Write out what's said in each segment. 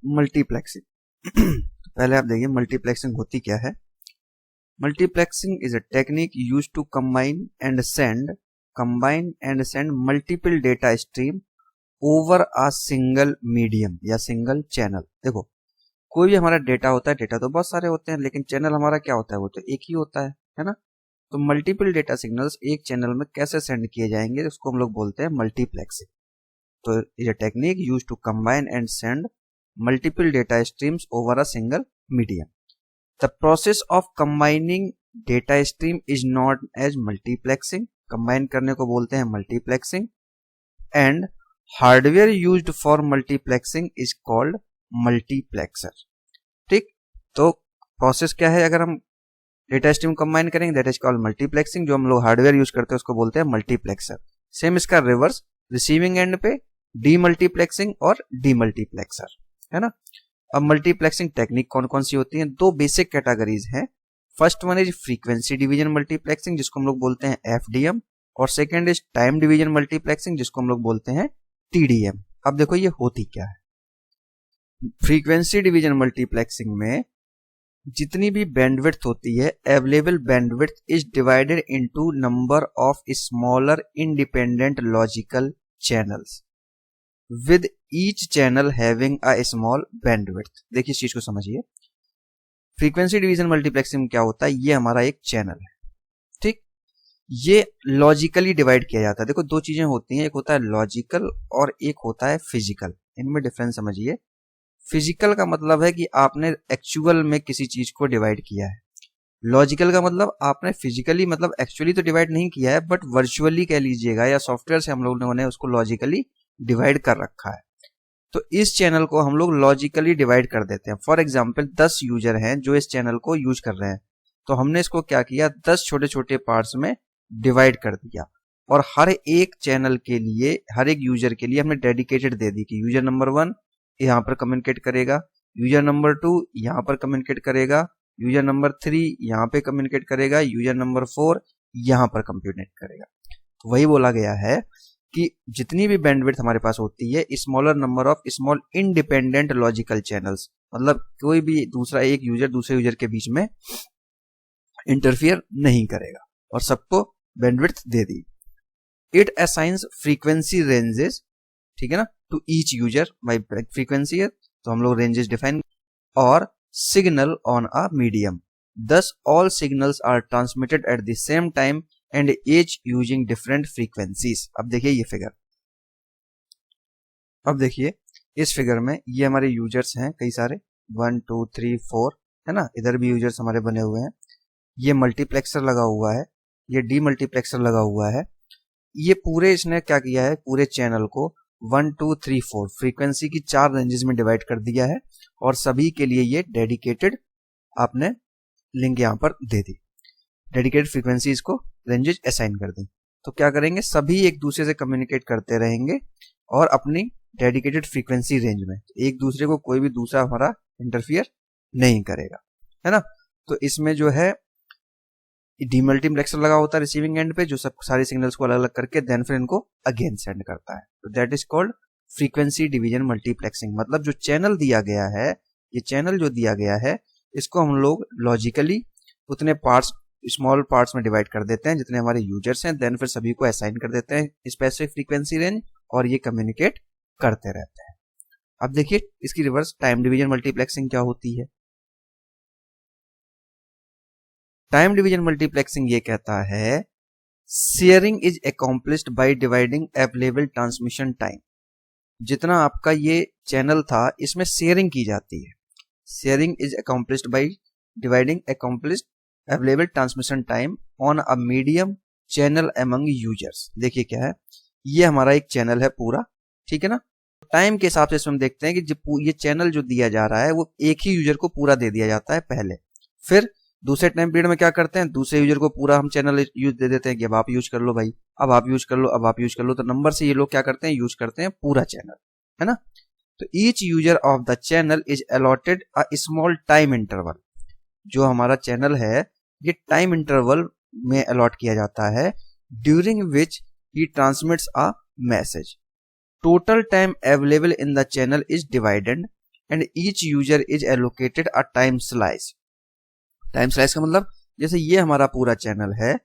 Multiplexing. पहले आप देखिए मल्टीप्लेक्सिंग होती क्या है। Multiplexing is a technique used to combine and send multiple data stream over a single medium या सिंगल चैनल। देखो कोई भी हमारा डेटा होता है, डेटा तो बहुत सारे होते हैं लेकिन चैनल हमारा क्या होता है, वो तो एक ही होता है ना। तो मल्टीपल डेटा सिग्नल्स एक चैनल में कैसे सेंड किए जाएंगे, उसको हम लोग बोलते हैं मल्टीप्लेक्सिंग। तो ये technique use to combine and send multiple data streams over a single medium. The process of combining data stream is not as multiplexing. Combine करने को बोलते हैं multiplexing. And hardware used for multiplexing is called multiplexer. ठीक, तो process क्या है, अगर हम डेटा स्ट्रीम कंबाइन करेंगे दैट इज कॉल्ड मल्टीप्लेक्सिंग। जो हम लोग हार्डवेयर यूज करते हैं उसको बोलते हैं मल्टीप्लेक्सर। सेम इसका रिवर्स रिसीविंग एंड पे डीमल्टीप्लेक्सिंग और डीमल्टीप्लेक्सर, है ना। अब मल्टीप्लेक्सिंग टेक्निक कौन कौन सी होती हैं, दो बेसिक कैटेगरीज हैं। First one is frequency division multiplexing जिसको हम लोग बोलते हैं एफडीएम, और second is time division multiplexing जिसको हम लोग बोलते हैं टीडीएम। अब देखो ये होती क्या है। फ्रीक्वेंसी डिवीजन मल्टीप्लेक्सिंग में जितनी भी बैंडविड्थ होती है, available bandwidth is divided into number of smaller independent logical channels with each channel having a small bandwidth. देखिए इस चीज को समझिए। फ्रीक्वेंसी डिवीजन मल्टीप्लेक्सिंग में क्या होता है, ये हमारा एक चैनल है, ठीक, ये लॉजिकली डिवाइड किया जाता है। देखो दो चीजें होती हैं, एक होता है लॉजिकल और एक होता है फिजिकल। इनमें डिफरेंस समझिए। फिजिकल का मतलब है कि आपने एक्चुअल में किसी चीज को डिवाइड किया है। लॉजिकल का मतलब आपने फिजिकली मतलब एक्चुअली तो डिवाइड नहीं किया है बट वर्चुअली कह लीजिएगा, या सॉफ्टवेयर से हम लोगों ने उसको लॉजिकली डिवाइड कर रखा है। तो इस चैनल को हम लोग लॉजिकली डिवाइड कर देते हैं। फॉर एग्जाम्पल 10 यूजर हैं जो इस चैनल को यूज कर रहे हैं, तो हमने इसको क्या किया, 10 छोटे छोटे पार्ट्स में डिवाइड कर दिया, और हर एक चैनल के लिए, हर एक यूजर के लिए हमने डेडिकेटेड दे दी कि यूजर नंबर 1 यहाँ पर कम्युनिकेट करेगा, यूजर नंबर 2 यहाँ पर कम्युनिकेट करेगा, यूजर नंबर 3 यहाँ पे कम्युनिकेट करेगा, यूजर नंबर 4 यहाँ पर कम्युनिकेट करेगा। तो वही बोला गया है कि जितनी भी बैंडविड्थ हमारे पास होती है, smaller number of small independent logical channels, मतलब कोई भी दूसरा एक यूजर दूसरे यूजर के बीच में इंटरफियर नहीं करेगा, और सबको बैंडविड्थ दे दी। इट असाइंस फ्रीक्वेंसी रेंजेस, ठीक है ना, to each user by frequency है, तो हम लोग रेंजेस डिफाइन, और signal on a medium. Thus all signals are transmitted at the same time and each using different frequencies। अब देखिए ये फिगर, अब देखिए इस फिगर में ये हमारे यूजर्स हैं कई सारे, 1 2 3 4, है ना, इधर भी यूजर्स हमारे बने हुए हैं। ये मल्टीप्लेक्सर लगा हुआ है, ये डीमल्टीप्लेक्सर लगा हुआ है। ये पूरे इसने क्या किया है, पूरे चैनल को 1 2 3 4 फ्रीक्वेंसी की 4 रेंजेस में डिवाइड कर दिया है, और सभी के लिए ये डेडिकेटेड आपने लिंक यहाँ पर दे दी, डेडिकेटेड फ्रीक्वेंसीज को रेंजेस असाइन कर दी। तो क्या करेंगे, सभी एक दूसरे से कम्युनिकेट करते रहेंगे और अपनी डेडिकेटेड फ्रीक्वेंसी रेंज में, एक दूसरे को कोई भी दूसरा हमारा इंटरफियर नहीं करेगा, है ना। तो इसमें जो है डीमल्टीप्लेक्सर लगा होता है रिसीविंग एंड पे, जो सब सारे सिग्नल्स को अलग अलग करके देन फिर इनको अगेन सेंड करता है। तो that is called frequency division multiplexing. मतलब जो चैनल दिया गया है, ये चैनल जो दिया गया है, इसको हम लोग लॉजिकली उतने पार्ट्स, स्मॉल पार्ट्स में डिवाइड कर देते हैं जितने हमारे यूजर्स हैं, देन फिर सभी को असाइन कर देते हैं स्पेसिफिक फ्रीक्वेंसी रेंज, और ये कम्युनिकेट करते रहते हैं। अब देखिए इसकी रिवर्स टाइम डिवीजन मल्टीप्लेक्सिंग क्या होती है। टाइम डिवीजन मल्टीप्लेक्सिंग ये कहता है sharing is accomplished by dividing available transmission time. जितना आपका ये चैनल था इसमें शेयरिंग की जाती है। Sharing is accomplished by dividing accomplished available transmission time on a medium channel among users. देखिए क्या है, ये हमारा एक चैनल है पूरा, ठीक है ना। टाइम के हिसाब से इसमें हम देखते हैं कि जब ये चैनल जो दिया जा रहा है वो एक ही यूजर को पूरा दे दिया जाता है पहले, फिर दूसरे टाइम पीरियड में क्या करते हैं, दूसरे यूजर को पूरा हम चैनल यूज दे देते हैं कि अब आप यूज कर लो भाई, अब आप यूज कर लो, अब आप यूज कर लो। तो नंबर से ये लोग क्या करते हैं, यूज करते हैं पूरा चैनल, है ना। तो each user of the channel is allotted a small time interval. जो हमारा चैनल है ये टाइम इंटरवल में अलॉट किया जाता है, during which he transmits a message. Total time available in the channel is divided and each user is allocated a time slice. Time slice का मतलब जैसे ये हमारा पूरा चैनल है,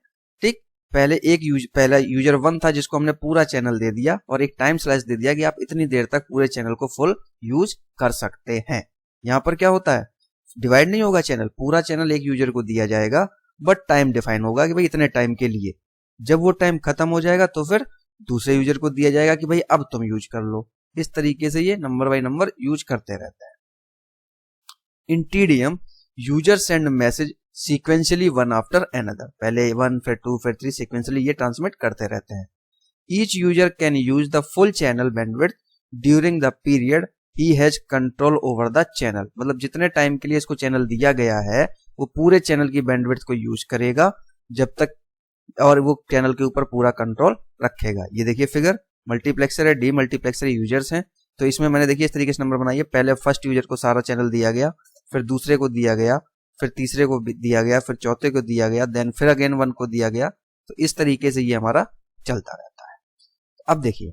ठीक, पहला यूजर 1 था जिसको हमने पूरा चैनल दे दिया और एक टाइम स्लाइस दे दिया कि आप इतनी देर तक पूरे चैनल को फुल यूज कर सकते हैं। यहाँ पर क्या होता है, डिवाइड नहीं होगा चैनल, पूरा चैनल एक यूजर को दिया जाएगा, बट टाइम डिफाइन होगा कि भाई इतने टाइम के लिए। जब वो टाइम खत्म हो जाएगा तो फिर दूसरे यूजर को दिया जाएगा कि भाई अब तुम यूज कर लो। इस तरीके से ये नंबर बाय नंबर यूज करते रहते हैं। In TDM user send message sequentially one after another, पहले 1 फिर 2 फिर 3 सीक्वेंशियली ये ट्रांसमिट करते रहते हैं। Each user can use the full channel bandwidth during the period he has control over the channel, मतलब जितने टाइम के लिए इसको चैनल दिया गया है वो पूरे चैनल की बैंडविड्थ को यूज करेगा जब तक, और वो चैनल के ऊपर पूरा कंट्रोल रखेगा। ये देखिए फिगर, मल्टीप्लेक्सर है, डी मल्टीप्लेक्सर यूजर्स हैं, तो इसमें मैंने देखिए इस तरीके से नंबर बनाइए, पहले फर्स्ट यूजर को सारा चैनल दिया गया, फिर दूसरे को दिया गया, फिर तीसरे को दिया गया, फिर चौथे को दिया गया, देन फिर अगेन 1 को दिया गया। तो इस तरीके से ये हमारा चलता रहता है। अब देखिए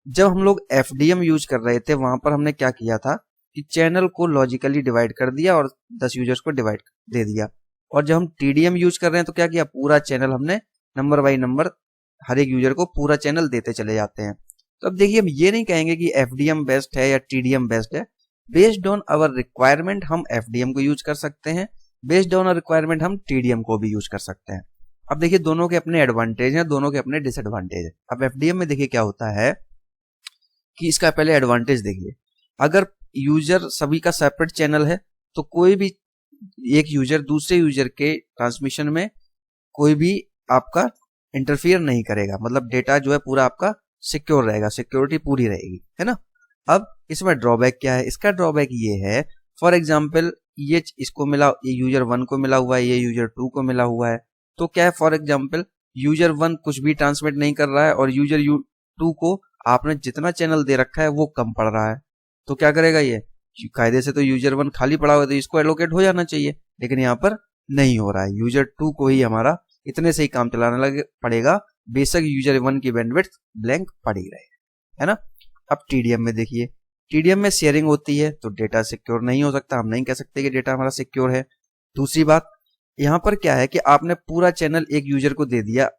जब हम लोग एफडीएम यूज कर रहे थे वहां पर हमने क्या किया था कि चैनल को लॉजिकली डिवाइड कर दिया और 10 यूजर्स को डिवाइड दे दिया, और जब हम टीडीएम यूज कर रहे हैं तो क्या किया, पूरा चैनल हमने नंबर बाई नंबर हर एक यूजर को पूरा चैनल देते चले जाते हैं। तो अब देखिए हम ये नहीं कहेंगे कि एफडीएम बेस्ट है या टीडीएम बेस्ट है, बेस्ड ऑन आवर रिक्वायरमेंट हम एफडीएम को यूज कर सकते हैं, बेस्ड ऑन रिक्वायरमेंट हम टीडीएम को भी यूज कर सकते हैं। अब देखिए दोनों के अपने एडवांटेज हैं, दोनों के अपने डिसएडवांटेज है। अब एफडीएम में देखिए क्या होता है कि इसका पहले एडवांटेज देखिए, अगर यूजर सभी का सेपरेट चैनल है तो कोई भी एक यूजर दूसरे यूजर के ट्रांसमिशन में कोई भी आपका इंटरफियर नहीं करेगा, मतलब डेटा जो है पूरा आपका सिक्योर रहेगा, सिक्योरिटी पूरी रहेगी, है ना। अब इसमें ड्रॉबैक क्या है, इसका ड्रॉबैक ये है, फॉर एग्जाम्पल ये इसको मिला, ये यूजर 1 को मिला हुआ है, ये यूजर 2 को मिला हुआ है, तो क्या है, फॉर एग्जाम्पल यूजर 1 कुछ भी ट्रांसमिट नहीं कर रहा है और यूजर 2 को आपने जितना चैनल दे रखा है वो कम पड़ रहा है, तो क्या करेगा ये, कायदे से तो यूजर 1 खाली पड़ा हुआ है तो इसको एलोकेट हो जाना चाहिए, लेकिन यहाँ पर नहीं हो रहा है, यूजर 2 को ही हमारा इतने से ही काम चलाने लगे पड़ेगा, बेशक यूजर 1 की बैंडविड्थ ब्लैंक पड़ी रहे, है ना। अब टीडीएम में देखिए, टीडीएम में शेयरिंग होती है तो डेटा सिक्योर नहीं हो सकता, हम नहीं कह सकते कि डेटा हमारा सिक्योर है। दूसरी बात यहाँ पर क्या है कि आपने पूरा चैनल एक यूजर को दे दिया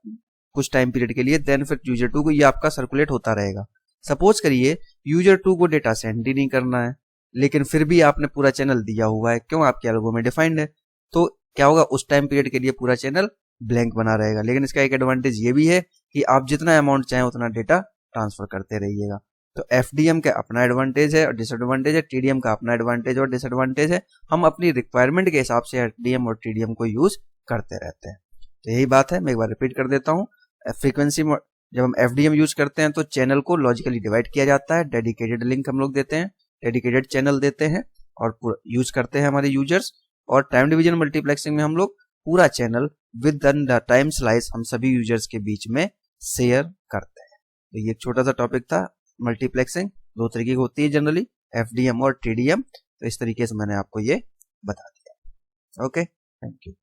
कुछ टाइम पीरियड के लिए, देन फिर यूजर 2 को ये आपका सर्कुलेट होता रहेगा। सपोज करिए यूजर 2 को डेटा सेंड ही नहीं करना है, लेकिन फिर भी आपने पूरा चैनल दिया हुआ है, क्यों, आपके एल्गो में डिफाइंड है, तो क्या होगा, उस टाइम पीरियड के लिए पूरा चैनल ब्लैंक बना रहेगा। लेकिन इसका एक एडवांटेज ये भी है कि आप जितना अमाउंट चाहें उतना डेटा ट्रांसफर करते रहिएगा। तो एफडीएम का अपना एडवांटेज है और डिसएडवांटेज है, टीडीएम का अपना एडवांटेज और डिसएडवांटेज है, हम अपनी रिक्वायरमेंट के हिसाब से एफडीएम और टीडीएम को यूज करते रहते हैं। तो यही बात है, मैं एक बार रिपीट कर देता हूँ, फ्रीक्वेंसी जब हम एफडीएम यूज करते हैं तो चैनल को लॉजिकली डिवाइड किया जाता है, डेडिकेटेड लिंक हम लोग देते हैं, डेडिकेटेड चैनल देते हैं और यूज करते हैं हमारे यूजर्स, और टाइम डिवीजन मल्टीप्लेक्सिंग में हम लोग पूरा channel with the time slice हम सभी यूजर्स के बीच में शेयर करते हैं। तो ये छोटा सा टॉपिक था, मल्टीप्लेक्सिंग 2 तरीके की होती है जनरली, एफडीएम और टीडीएम, तो इस तरीके से मैंने आपको ये बता दिया। Okay, thank you.